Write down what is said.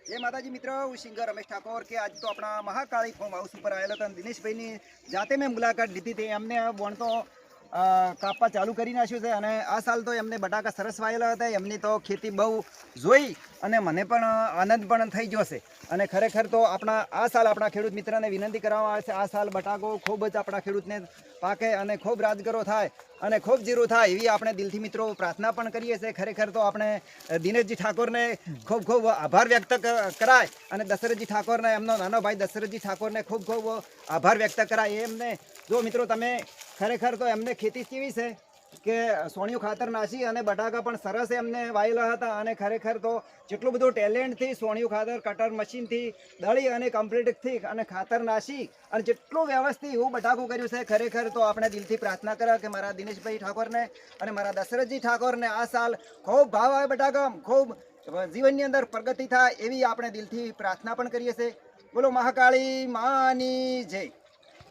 जय माताजी मित्र, હું સિંગર રમેશ ઠાકોર કે આજ તો આપણા મહાકાળી ફોર્મ હાઉસ ઉપર આવેલો હતો. દિનેશભાઈની જાતે મેં મુલાકાત લીધી હતી. એમને બોણ તો કાપવા ચાલુ કરી નાખ્યું છે અને આ સાલ તો એમને બટાકા સરસ વાયેલા હતા. એમની તો ખેતી બહુ જોઈ અને મને પણ આનંદ પણ થઈ ગયો છે. અને ખરેખર તો આપણા આ સાલ આપણા ખેડૂત મિત્રને વિનંતી કરવામાં આવે છે, આ સાલ બટાકો ખૂબ જ આપણા ખેડૂતને પાકે અને ખૂબ રાજગરો થાય અને ખૂબ જીરું થાય એવી આપણે દિલથી મિત્રો પ્રાર્થના પણ કરીએ છીએ. ખરેખર તો આપણે દિનેશજી ઠાકોરને ખૂબ ખૂબ આભાર વ્યક્ત કરાય અને દશરથજી ઠાકોરને એમનો નાનો ભાઈ દશરથજી ઠાકોરને ખૂબ ખૂબ આભાર વ્યક્ત કરાય. એમને જો મિત્રો તમે ખરેખર તો એમને ખેતી કેવી છે કે સોણિયું ખાતર નાસી અને બટાકા પણ સરસ એમને વાયેલા હતા. અને ખરેખર તો જેટલું બધું ટેલેન્ટથી સોણિયું ખાતર કટર મશીનથી દળી અને કમ્પ્લીટથી અને ખાતર નાસી અને જેટલું વ્યવસ્થિત એવું બટાકું કર્યું છે. ખરેખર તો આપણે દિલથી પ્રાર્થના કરે કે મારા દિનેશભાઈ ઠાકોરને અને મારા દશરથજી ઠાકોરને આ સાલ ખૂબ ભાવ આવે બટાકા, ખૂબ જીવનની અંદર પ્રગતિ થાય એવી આપણે દિલથી પ્રાર્થના પણ કરીએ છીએ. બોલો મહાકાળી માની જય.